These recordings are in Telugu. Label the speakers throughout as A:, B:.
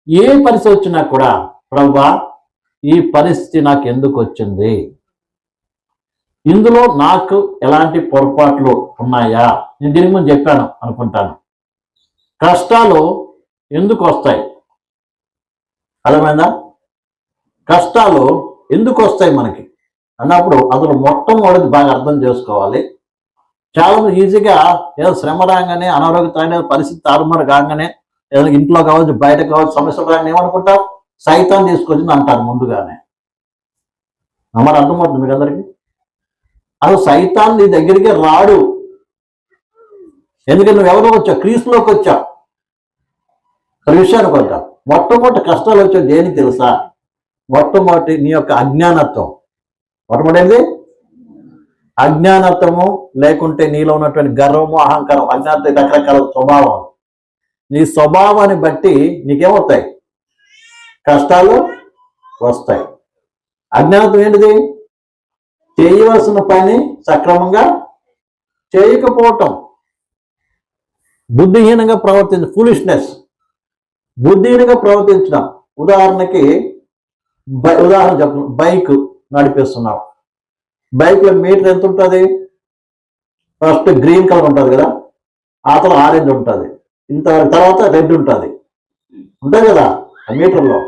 A: ఏ పరిస్థితి వచ్చినా కూడా ప్రభువా ఈ పరిస్థితి నాకు ఎందుకు వచ్చింది, ఇందులో నాకు ఎలాంటి పొరపాట్లు ఉన్నాయా? నేను దీనికి ముందు చెప్పాను అనుకుంటాను. కష్టాలు ఎందుకు వస్తాయి? అర్థమైందా? కష్టాలు ఎందుకు వస్తాయి మనకి అన్నప్పుడు అందులో మొట్టమొదటి బాగా అర్థం చేసుకోవాలి. చాలా ఈజీగా ఏదో శ్రమ రాగానే, అనారోగ్య పరిస్థితి తారుమారు కాగానే, ఏదైనా ఇంట్లో కావచ్చు బయట కావచ్చు సమస్యలు రాగానే ఏమనుకుంటాం, సైతాన్ని తీసుకొచ్చింది అంటారు ముందుగానే. మరి అర్థమవుతుంది మీకు అందరికీ? అసలు సైతాన్ నీ దగ్గరికి రాడు. ఎందుకంటే నువ్వు ఎవరో వచ్చావు, క్రీస్తులోకి వచ్చావు. విషయానికి వద్దాం. మొట్టమొదటి కష్టాలు వచ్చేది దేనికి తెలుసా? మొట్టమొదటి నీ యొక్క అజ్ఞానత్వం. మొట్టమొదటి అజ్ఞానత్వము, లేకుంటే నీలో ఉన్నటువంటి గర్వము, అహంకారం, అజ్ఞానత, రకరకాల స్వభావం. నీ స్వభావాన్ని బట్టి నీకేమవుతాయి? కష్టాలు వస్తాయి. అజ్ఞానత్వం ఏంటిది? చేయవలసిన పని సక్రమంగా చేయకపోవటం, బుద్ధిహీనంగా ప్రవర్తించడం, ఫూలిష్నెస్, బుద్ధిహీనంగా ప్రవర్తించడం. ఉదాహరణ చెప్పను, బైక్ నడిపిస్తున్నాం. బైక్లో మీటర్ ఎంత ఉంటుంది? ఫస్ట్ గ్రీన్ కలర్ ఉంటుంది కదా, ఆ తర్వాత ఆరెంజ్ ఉంటుంది, ఇంత తర్వాత రెడ్ ఉంటుంది కదా ఆ మీటర్లో.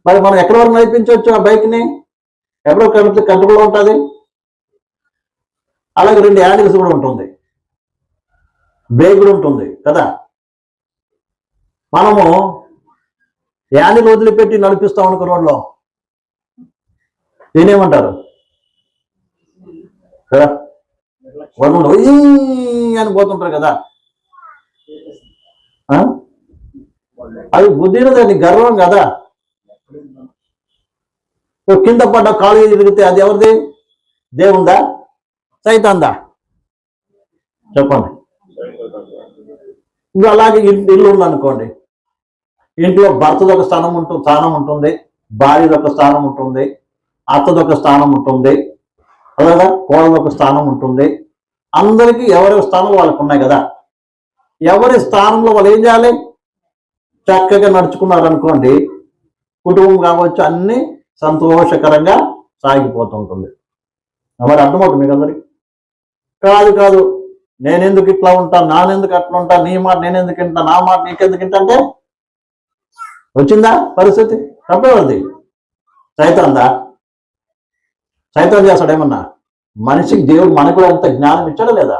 A: మరి మనం ఎక్కడి వరకు నడిపించవచ్చు ఆ బైక్ని? ఎక్కడో కంట్రోల్లో ఉంటుంది. అలాగే 2 హ్యాండిల్స్ కూడా ఉంటుంది, బ్రేక్ కూడా ఉంటుంది కదా. మనము హ్యాండిల్ వదిలిపెట్టి నడిపిస్తాం అనుకో రోడ్లో, దీనేమంటారు కదా, అని పోతుంటారు కదా. అది బుద్ధిని గర్వం కదా. కింద పడ్డ కాలు తిరిగితే అది ఎవరిది? దేవుందా సైతాందా? చెప్పండి. ఇంకా అలాగే ఇల్లు ఉందనుకోండి, ఇంట్లో భర్తది ఒక స్థానం ఉంటుంది, భార్యది ఒక స్థానం ఉంటుంది, అత్తది ఒక స్థానం ఉంటుంది, అలాగా కోడది ఒక స్థానం ఉంటుంది. అందరికీ ఎవరి స్థానం వాళ్ళకు ఉన్నాయి కదా. ఎవరి స్థానంలో వాళ్ళు ఏం చేయాలి? చక్కగా నడుచుకున్నారనుకోండి, కుటుంబం కావచ్చు అన్ని సంతోషకరంగా సాగిపోతుంటుంది. మరి అర్థమవుతుంది మీకు అందరికి? కాదు నేనెందుకు ఇట్లా ఉంటాను, నానెందుకు అట్లా ఉంటాను, నీ మాట నేనెందుకు వింటా, నా మాట నీకెందుకు వింటా అంటే వచ్చిందా పరిస్థితి? తప్పేవాడిది సైతాందా? సైతాన్ చేస్తాడు ఏమన్నా? మనిషికి దేవుడు మనకు కూడా అంత జ్ఞానం ఇచ్చాడా లేదా?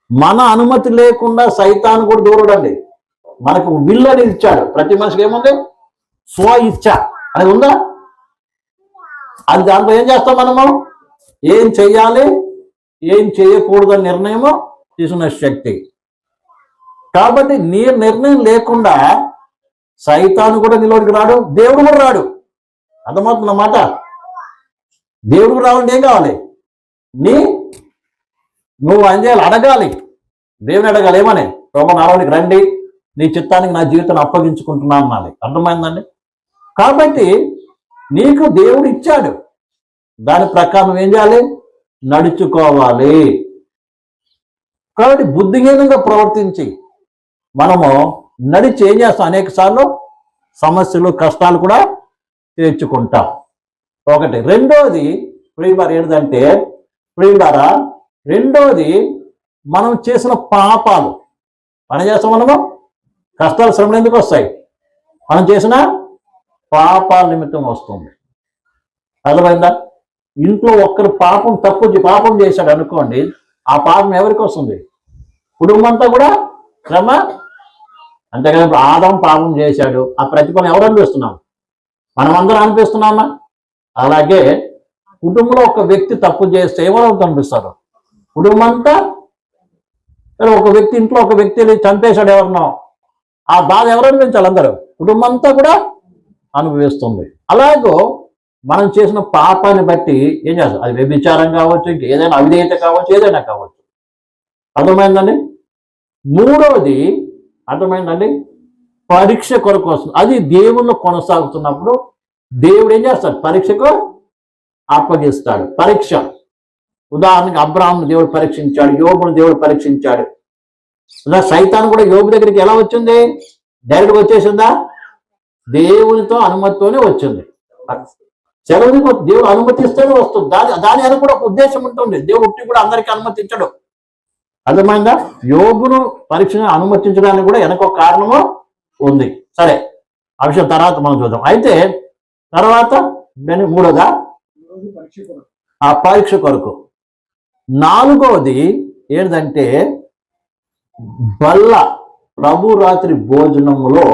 A: మన అనుమతి లేకుండా సైతాన్ కూడా దూరడండి. మనకు విల్ అని ఇచ్చాడు. ప్రతి మనిషికి ఏముంది? స్వ ఇచ్చ అనేది ఉందా? అది దాంట్లో ఏం చేస్తాం మనము? ఏం చెయ్యాలి, ఏం చేయకూడదని నిర్ణయము తీసుకున్న శక్తి. కాబట్టి నీ నిర్ణయం లేకుండా సైతాను కూడా నిలవడికి రాడు, దేవుడు కూడా రాడు. అర్థమవుతున్నమాట? దేవుడు రావాలంటే ఏం కావాలి? నువ్వు ఏం చేయాలి? అడగాలి, దేవుని అడగాలి. ఏమని? ప్రభు నాలోనికి రండి, నీ చిత్తానికి నా జీవితాన్ని అప్పగించుకుంటున్నా అన్నది. అర్థమైందండి? కాబట్టి నీకు దేవుడు ఇచ్చాడు, దాని ప్రకారం ఏం చేయాలి? నడుచుకోవాలి. కాబట్టి బుద్ధిహీనంగా ప్రవర్తించి మనము నడిచి ఏం చేస్తాం? అనేక సార్లు సమస్యలు, కష్టాలు కూడా తీర్చుకుంటాం. ఒకటి. రెండోది ప్రియులారా ఏంటంటే, ప్రియులారా రెండోది మనం చేసిన పాపాలు. పని చేస్తాం మనము, కష్టాలు శ్రమలు ఎందుకు వస్తాయి? మనం చేసిన పాపాల నిమిత్తం వస్తుంది. అర్థమైందా? ఇంట్లో ఒక్కరు పాపం చేశాడు అనుకోండి, ఆ పాపం ఎవరికి వస్తుంది? కుటుంబం అంతా కూడా శ్రమ. అంతేకాదు ఆదాం పాపం చేశాడు, ఆ ప్రతిఫలం ఎవరు అనిపిస్తున్నాం? మనమందరం అనిపిస్తున్నామా? అలాగే కుటుంబంలో ఒక వ్యక్తి తప్పు చేస్తే ఎవరు కనిపిస్తారు? కుటుంబం అంతా. ఒక వ్యక్తి ఇంట్లో ఒక వ్యక్తిని చంపేశాడు ఎవరినో, ఆ బాధ ఎవరు అనిపించాలి? అందరూ, కుటుంబం అంతా కూడా అనుభవిస్తుంది. అలాగో మనం చేసిన పాపాన్ని బట్టి ఏం చేస్తాం? అది వ్యభిచారం కావచ్చు, ఇంకేదైనా అవిధేయత కావచ్చు, ఏదైనా కావచ్చు. అర్థమైందండి? మూడవది అర్థమైందండి, పరీక్ష కొరకు వస్తుంది. అది దేవుళ్ళు కొనసాగుతున్నప్పుడు దేవుడు ఏం చేస్తాడు? పరీక్షకు అప్పగిస్తాడు. పరీక్ష. ఉదాహరణకి అబ్రాహామును దేవుడు పరీక్షించాడు, యోబును దేవుడు పరీక్షించాడు. సైతాను కూడా యోబు దగ్గరికి ఎలా వచ్చింది? డైరెక్ట్గా వచ్చేసిందా? దేవునితో అనుమతితోనే వచ్చింది. సెలవుని దేవుడు అనుమతిస్తేనే వస్తుంది. దాని అని కూడా ఒక ఉద్దేశం ఉంటుంది. దేవుడు కూడా అందరికీ అనుమతించడు. అర్థమైందా? యోగును పరీక్షను అనుమతించడానికి కూడా వెనక ఒక కారణము ఉంది. సరే, ఆ విషయం తర్వాత మనం చూద్దాం. అయితే తర్వాత మూడోదా ఆ పరీక్ష కొరకు. నాలుగవది ఏంటంటే బల్ల ప్రభు రాత్రి భోజనములో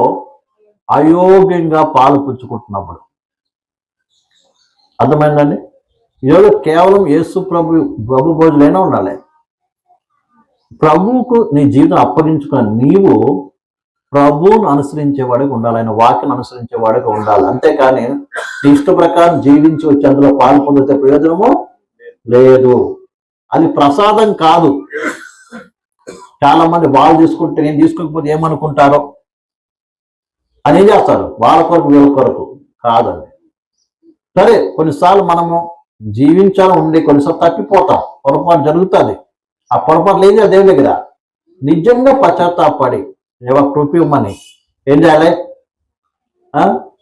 A: అయోగ్యంగా పాలు పుచ్చుకుంటున్నప్పుడు. అర్థమైందండి? ఈరోజు కేవలం యేసు ప్రభు భోజనైనా ఉండాలి. ప్రభువుకు నీ జీవితం అప్పగించుకుని నీవు ప్రభువును అనుసరించేవాడిగా ఉండాలి. ఆయన వాక్యం అనుసరించేవాడిగా ఉండాలి. అంతేకాని నీ ఇష్ట ప్రకారం జీవించి వచ్చి అందులో పాలు పొందితే ప్రయోజనము లేదు. అది ప్రసాదం కాదు. చాలా మంది వాళ్ళు తీసుకుంటే నేను తీసుకోకపోతే ఏమనుకుంటారో అని ఏం చేస్తారు? వాళ్ళ కొరకు వీళ్ళ కొరకు కాదండి. సరే, కొన్నిసార్లు మనము జీవించాలని ఉండి కొన్నిసార్లు తప్పిపోతాం, పొరపాటు జరుగుతుంది. ఆ పొరపాట్లు ఏం చేయాలి? దేవుని దగ్గర నిజంగా పశ్చాత్తాపడి కృపమని ఏం చేయాలి?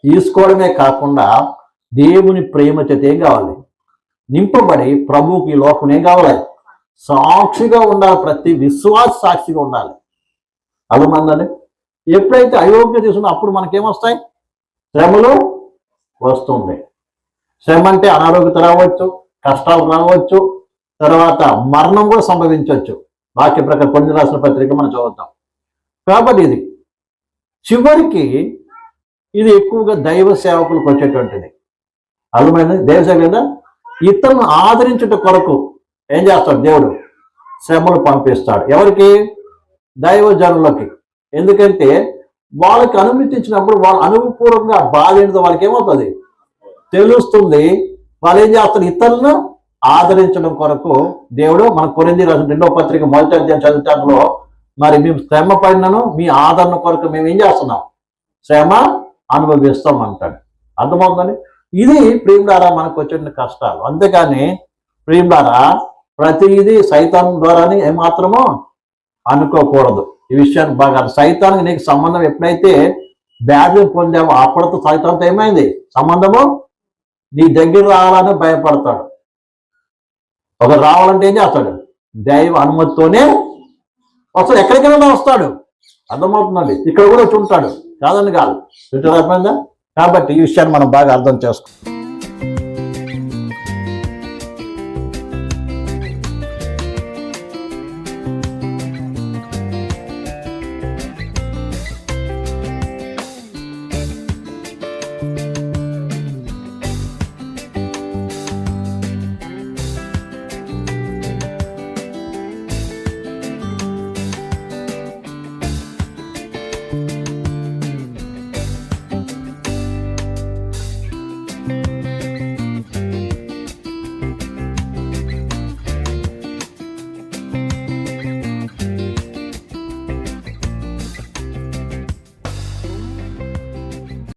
A: తీసుకోవడమే కాకుండా దేవుని ప్రేమ చేత ఏం కావాలి? నింపబడి ప్రభువుకి ఈ లోకం ఏం కావాలి? సాక్షిగా ఉండాలి. ప్రతి విశ్వాస సాక్షిగా ఉండాలి. అర్థమందండి? ఎప్పుడైతే అయోగ్య తీసుకున్నా అప్పుడు మనకేమొస్తాయి? శ్రమలు వస్తుంది. శ్రమ అంటే అనారోగ్యత రావచ్చు, కష్టాలు రావచ్చు, తర్వాత మరణం కూడా సంభవించవచ్చు. వాక్య ప్రకారం కొన్ని రాసిన పత్రిక మనం చదువుతాం. కాబట్టి ఇది చివరికి ఇది ఎక్కువగా దైవ సేవకులకు వచ్చేటువంటిది. అర్థమైంది? దైవ సేవ కదా, ఇతరులను ఆదరించుట కొరకు ఏం చేస్తాడు? దేవుడు శ్రమలు పంపిస్తాడు. ఎవరికి? దైవజనులకి. ఎందుకంటే వాళ్ళకి అనుమతించినప్పుడు వాళ్ళు అనుభవపూర్వకంగా బాధ ఏంటో వాళ్ళకి ఏమవుతుంది? తెలుస్తుంది. వాళ్ళు ఏం చేస్తారు? ఇతరులను ఆదరించడం కొరకు దేవుడు మన కొరింథీ రాసిన 2వ పత్రిక 1వ అధ్యాయం చదువుతాంలో మరి మేము శ్రమ పడినను మీ ఆదరణ కొరకు మేము ఏం చేస్తున్నాం? శ్రమ అనుభవిస్తాం అంటాడు. అర్థమవుతుందని? ఇది ప్రియులారా మనకు వచ్చిన కష్టాలు. అంతేకాని ప్రియులారా ప్రతిదీ సైతాన్ ద్వారానే ఏమాత్రమో అనుకోకూడదు. ఈ విషయాన్ని బాగా సైతానికి నీకు సంబంధం ఎప్పుడైతే బ్యాడ్లు పొందావో అప్పటితో సైతాన్తో ఏమైంది సంబంధము? నీ దగ్గర రావాలని భయపడతాడు. ఒకరు రావాలంటే ఏం చేస్తాడు? దైవ అనుమతితోనే వస్తాడు. ఎక్కడికైనా వస్తాడు. అర్థమవుతుందండి? ఇక్కడ కూడా వచ్చి ఉంటాడు. కాదని కాదు. కాబట్టి ఈ విషయాన్ని మనం బాగా అర్థం చేసుకోవాలి.